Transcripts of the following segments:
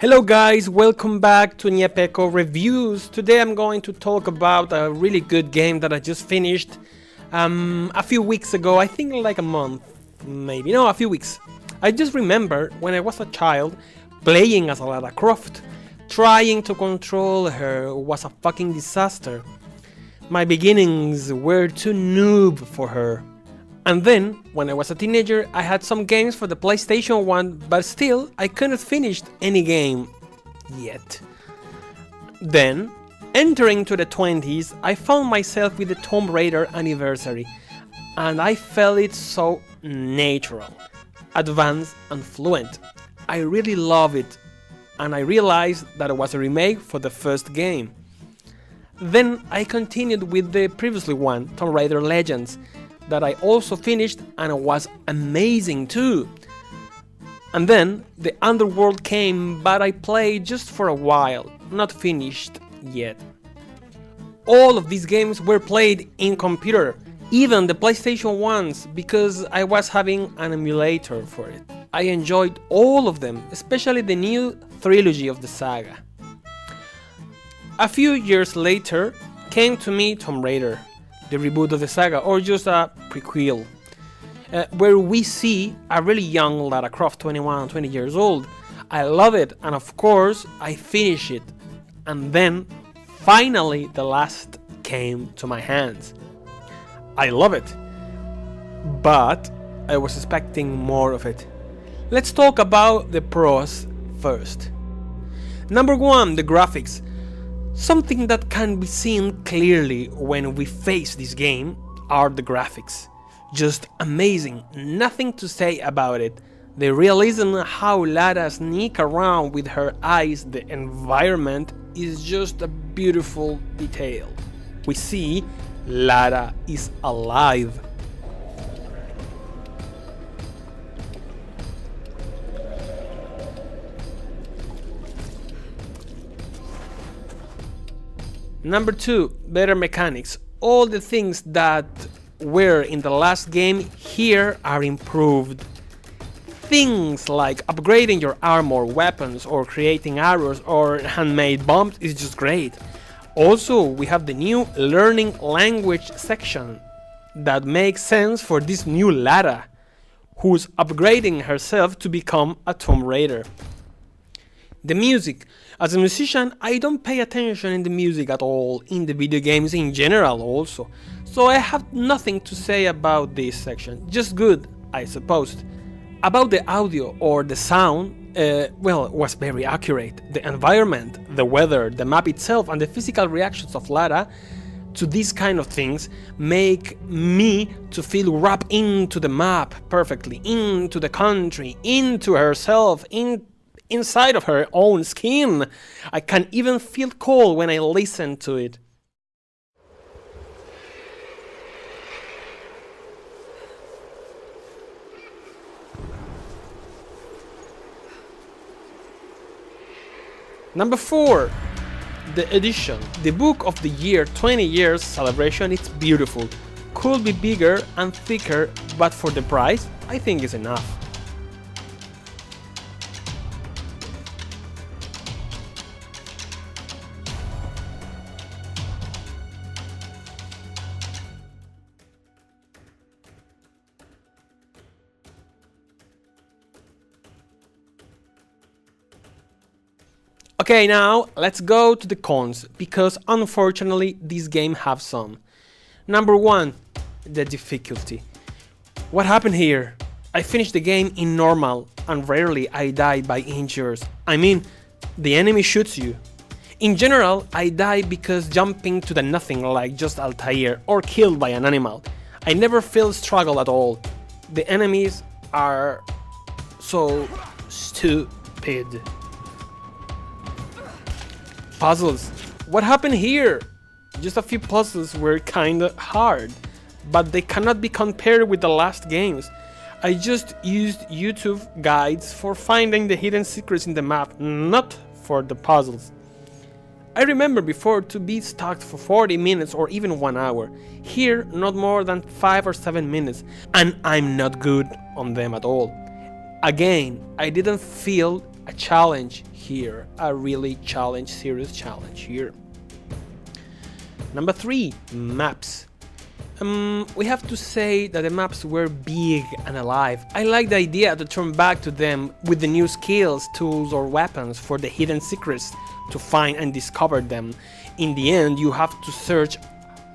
Hello guys, welcome back to Niepeco Reviews. Today I'm going to talk about a really good game that I just finished a few weeks ago, I think like a month, maybe, no, a few weeks. I just remember when I was a child playing as Lara Croft. Trying to control her was a fucking disaster. My beginnings were too noob for her. And then, when I was a teenager, I had some games for the PlayStation 1, but still, I couldn't finish any game yet. Then, entering to the 20s, I found myself with the Tomb Raider anniversary, and I felt it so natural, advanced and fluent. I really love it, and I realized that it was a remake for the first game. Then I continued with the previously one, Tomb Raider Legends, that I also finished and it was amazing too. And then the Underworld came, but I played just for a while, not finished yet. All of these games were played in computer, even the PlayStation ones, because I was having an emulator for it. I enjoyed all of them, especially the new trilogy of the saga. A few years later came to me Tomb Raider, the reboot of the saga, or just a prequel, where we see a really young Lara Croft, 21, 20 years old. I love it, and of course I finish it, and then finally the last came to my hands. I love it, but I was expecting more of it. Let's talk about the pros first. Number one, the graphics. Something that can be seen clearly when we face this game are the graphics. Just amazing, nothing to say about it. The realism, how Lara sneaks around with her eyes, the environment is just a beautiful detail. We see Lara is alive. Number two, better mechanics. All the things that were in the last game here are improved. Things like upgrading your armor, weapons, or creating arrows or handmade bombs is just great. Also, we have the new learning language section that makes sense for this new Lara, who's upgrading herself to become a Tomb Raider. The music. As a musician, I don't pay attention in the music at all, in the video games in general also, so I have nothing to say about this section, just good, I suppose. About the audio or the sound, well, it was very accurate. The environment, the weather, the map itself, and the physical reactions of Lara to these kind of things make me to feel wrapped into the map perfectly, into the country, into herself, inside of her own skin. I can even feel cold when I listen to it. Number 4, the edition. The book of the year 20 years celebration, it's beautiful. Could be bigger and thicker, but for the price, I think it's enough. Okay, now let's go to the cons, because unfortunately this game have some. Number 1, the difficulty. What happened here? I finished the game in normal and rarely I die by injuries. I mean, the enemy shoots you. In general, I die because jumping to the nothing like just Altair or killed by an animal. I never feel struggle at all. The enemies are so stupid. Puzzles. What happened here? Just a few puzzles were kinda hard, but they cannot be compared with the last games. I just used YouTube guides for finding the hidden secrets in the map, not for the puzzles. I remember before to be stuck for 40 minutes or even 1 hour. Here, not more than 5 or 7 minutes, and I'm not good on them at all. Again, I didn't feel a challenge here. A really serious challenge here. Number 3, maps. We have to say that the maps were big and alive. I like the idea to turn back to them with the new skills, tools or weapons for the hidden secrets to find and discover them. In the end, you have to search,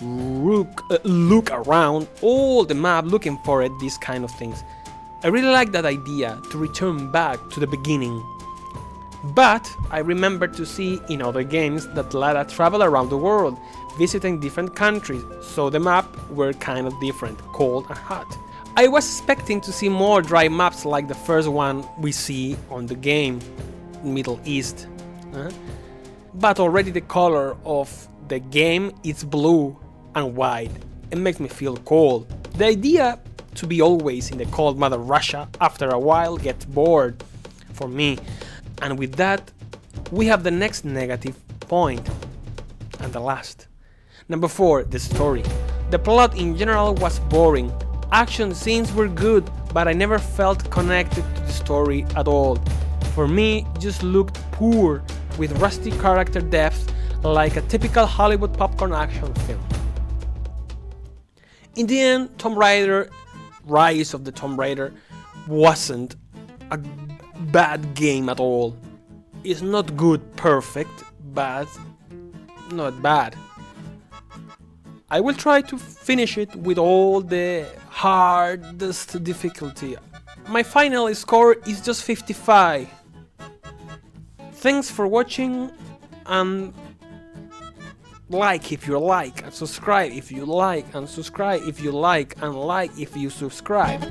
look around all the map looking for it, these kind of things. I really like that idea to return back to the beginning. But I remember to see in other games that Lara traveled around the world, visiting different countries, so the map were kind of different, cold and hot. I was expecting to see more dry maps like the first one we see on the game, Middle East. But already the color of the game is blue and white. It makes me feel cold. The idea to be always in the cold Mother Russia after a while gets bored for me. And with that, we have the next negative point, and the last. Number 4, the story. The plot in general was boring. Action scenes were good, but I never felt connected to the story at all. For me, it just looked poor, with rusty character depth, like a typical Hollywood popcorn action film. In the end, Tomb Raider, Rise of the Tomb Raider, wasn't a bad game at all. It's not good, perfect, but not bad. I will try to finish it with all the hardest difficulty. My final score is just 55. Thanks for watching, and like if you like, and subscribe if you like, and subscribe if you like, and like if you subscribe.